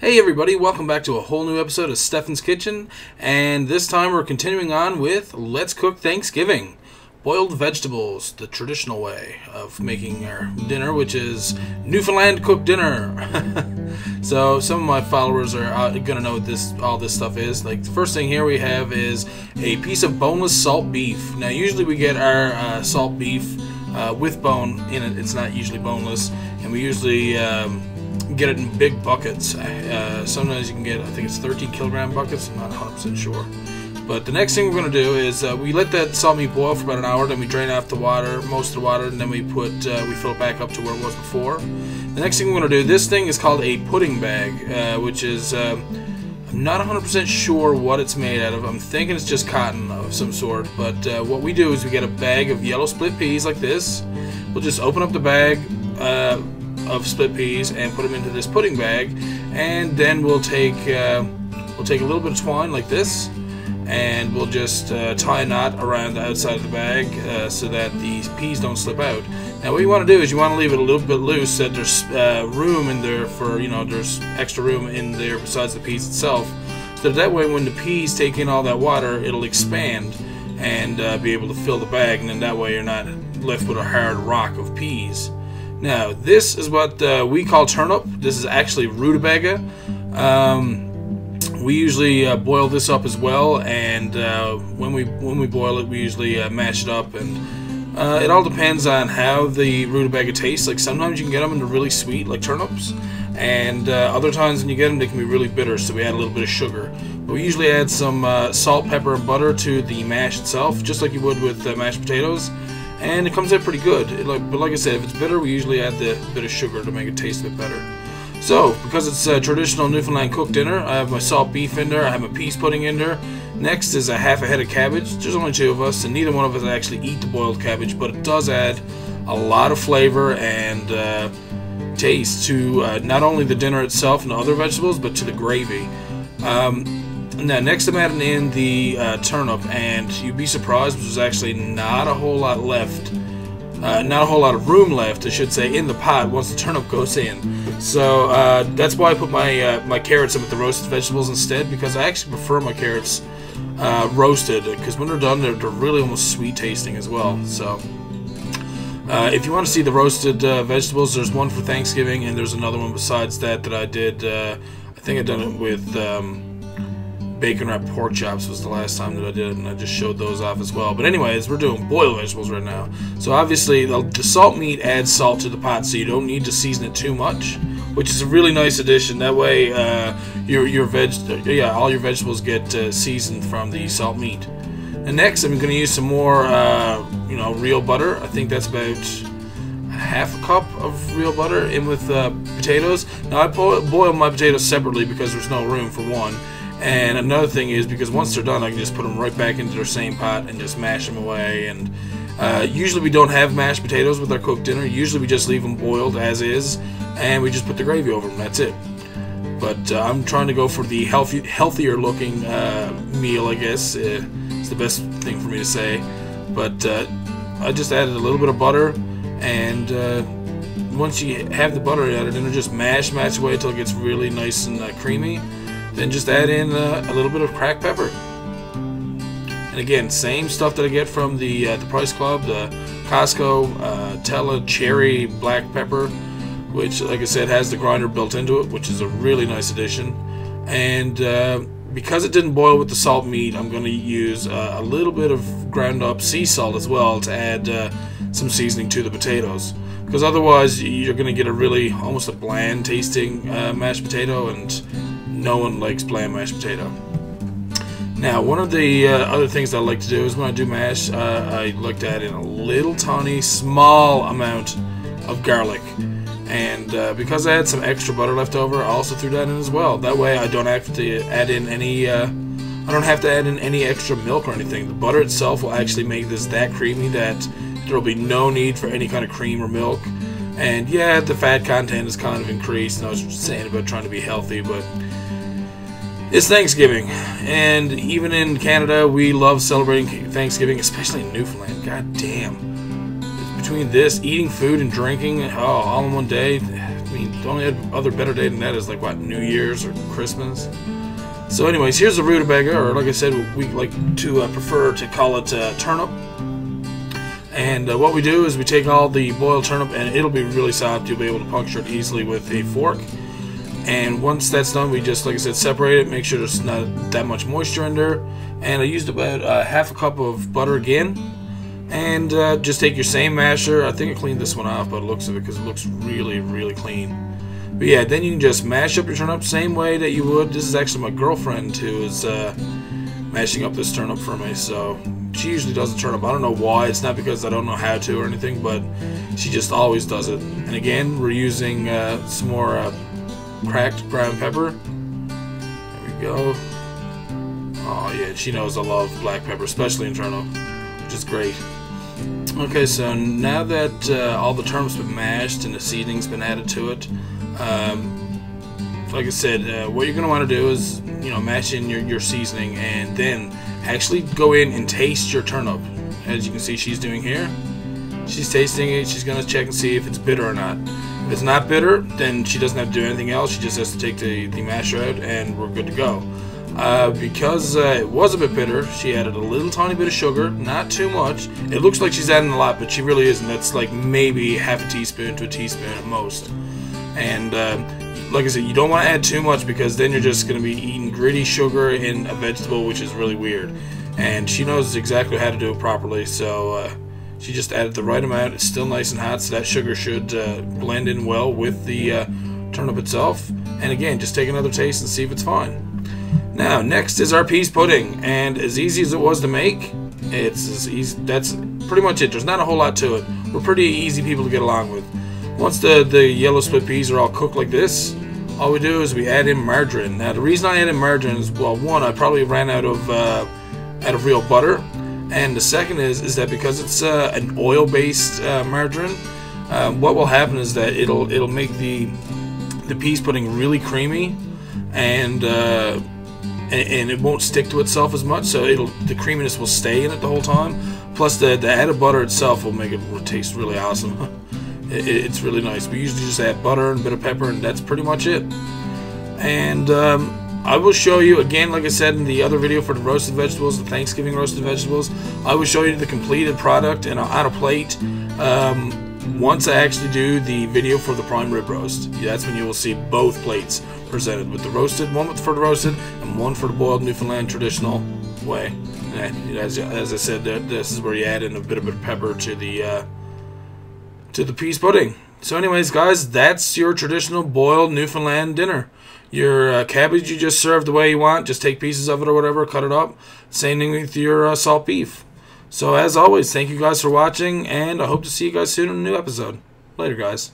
Hey everybody, welcome back to a whole new episode of Stefan's Kitchen, and this time we're continuing on with Let's Cook Thanksgiving. Boiled vegetables, the traditional way of making our dinner, which is Newfoundland cooked dinner. So some of my followers are gonna know what all this stuff is. Like the first thing here we have is a piece of boneless salt beef. Now usually we get our salt beef with bone in it. It's not usually boneless, and we usually get it in big buckets. Sometimes you can get, I think it's 13 kilogram buckets. I'm not 100% sure. But the next thing we're going to do is we let that salt meat boil for about an hour. Then we drain off the water, most of the water, and then we fill it back up to where it was before. The next thing we're going to do, this thing is called a pudding bag, which is I'm not 100% sure what it's made out of. I'm thinking it's just cotton of some sort. But what we do is we get a bag of yellow split peas like this. We'll just open up the bag of split peas and put them into this pudding bag, and then we'll take a little bit of twine like this, and we'll just tie a knot around the outside of the bag so that these peas don't slip out. Now what you want to do is you want to leave it a little bit loose so that there's room in there for, there's extra room in there besides the peas itself, so that way when the peas take in all that water, it'll expand and be able to fill the bag, and then that way you're not left with a hard rock of peas. Now, this is what we call turnip. This is actually rutabaga. We usually boil this up as well, and when we boil it, we usually mash it up, and it all depends on how the rutabaga tastes. Like sometimes you can get them and they're really sweet, like turnips, and other times when you get them, they can be really bitter. So we add a little bit of sugar. But we usually add some salt, pepper, and butter to the mash itself, just like you would with mashed potatoes. And it comes out pretty good. But like I said, if it's bitter, we usually add the bit of sugar to make it taste a bit better. So, because it's a traditional Newfoundland cooked dinner, I have my salt beef in there, I have my peas pudding in there. Next is a half a head of cabbage. There's only two of us, and neither one of us actually eat the boiled cabbage, but it does add a lot of flavor and taste to not only the dinner itself and the other vegetables, but to the gravy. Now, next I'm adding in the turnip, and you'd be surprised, there's actually not a whole lot left, not a whole lot of room left, I should say, in the pot once the turnip goes in. So that's why I put my carrots in with the roasted vegetables instead, because I actually prefer my carrots roasted, because when they're done, they're really almost sweet tasting as well. So if you want to see the roasted vegetables, there's one for Thanksgiving, and there's another one besides that I did. I think I done it with bacon wrapped pork chops was the last time that I did it, and I just showed those off as well. But anyways, we're doing boiled vegetables right now. So obviously the salt meat adds salt to the pot, so you don't need to season it too much, which is a really nice addition. That way all your vegetables get seasoned from the salt meat. And next I'm going to use some more real butter. I think that's about half a cup of real butter in with potatoes. Now I boil my potatoes separately because there's no room for one. And another thing is, because once they're done, I can just put them right back into their same pot and just mash them away. And usually we don't have mashed potatoes with our cooked dinner. Usually we just leave them boiled as is, and we just put the gravy over them. That's it. But I'm trying to go for the healthier looking meal, I guess. It's the best thing for me to say. But I just added a little bit of butter, and once you have the butter added, then just mash away until it gets really nice and creamy. Then just add in a little bit of cracked pepper. And again, same stuff that I get from the Price Club, the Costco Tella Cherry Black Pepper, which, like I said, has the grinder built into it, which is a really nice addition. And because it didn't boil with the salt meat, I'm going to use a little bit of ground up sea salt as well to add some seasoning to the potatoes. Because otherwise, you're going to get almost a bland tasting mashed potato, and no one likes bland mashed potato. Now, one of the other things that I like to do is when I do mash, I like to add in a little tiny, small amount of garlic. And because I had some extra butter left over, I also threw that in as well. That way, I don't have to add in any. I don't have to add in any extra milk or anything. The butter itself will actually make this that creamy that there will be no need for any kind of cream or milk. And yeah, the fat content is kind of increased, and I was saying about trying to be healthy, but it's Thanksgiving, and even in Canada, we love celebrating Thanksgiving, especially in Newfoundland. God damn. Between this, eating food and drinking, all in one day, mean, the only other better day than that is like, what, New Year's or Christmas? So anyways, here's the rutabaga, or like I said, we like to prefer to call it turnip. And what we do is we take all the boiled turnip, and it'll be really soft. You'll be able to puncture it easily with a fork. And once that's done, we just, like I said, separate it, make sure there's not that much moisture in there. And I used about half a cup of butter again. And just take your same masher. I think I cleaned this one off by the looks of it because it looks really, really clean. But yeah, then you can just mash up your turnip same way that you would. This is actually my girlfriend who is mashing up this turnip for me. So she usually does the turnip. I don't know why. It's not because I don't know how to or anything, but she just always does it. And again, we're using some more cracked ground pepper. There we go. Oh yeah, she knows I love black pepper, especially in turnip, which is great. Okay, so now that all the turnip's been mashed and the seasoning's been added to it, like I said, what you're going to want to do is, you know, mash in your seasoning and then actually go in and taste your turnip. As you can see she's doing here. She's tasting it. She's going to check and see if it's bitter or not. If it's not bitter, then she doesn't have to do anything else. She just has to take the masher out and we're good to go. Because it was a bit bitter, she added a little tiny bit of sugar, not too much. It looks like she's adding a lot, but she really isn't. That's like maybe half a teaspoon to a teaspoon at most. And like I said, you don't want to add too much because then you're just going to be eating gritty sugar in a vegetable, which is really weird. And she knows exactly how to do it properly, so she just added the right amount. It's still nice and hot, so that sugar should blend in well with the turnip itself. And again, just take another taste and see if it's fine. Now, next is our peas pudding, and as easy as it was to make, it's as easy. That's pretty much it. There's not a whole lot to it. We're pretty easy people to get along with. Once the yellow split peas are all cooked like this, all we do is we add in margarine. Now, the reason I add in margarine is, well, one, I probably ran out of real butter, and the second is that because it's an oil-based margarine, what will happen is that it'll make the peas pudding really creamy, and it won't stick to itself as much, so the creaminess will stay in it the whole time. Plus the added butter itself will make it taste really awesome. It's really nice. We usually just add butter and a bit of pepper, and that's pretty much it. And I will show you again, like I said in the other video for the roasted vegetables, the Thanksgiving roasted vegetables, I will show you the completed product and on a plate once I actually do the video for the prime rib roast. That's when you will see both plates presented with the roasted, one for the roasted and one for the boiled Newfoundland traditional way. And as I said, this is where you add in a bit of pepper to the peas pudding. So anyways, guys, that's your traditional boiled Newfoundland dinner. Your cabbage you just serve the way you want. Just take pieces of it or whatever, cut it up. Same thing with your salt beef. So as always, thank you guys for watching, and I hope to see you guys soon in a new episode. Later, guys.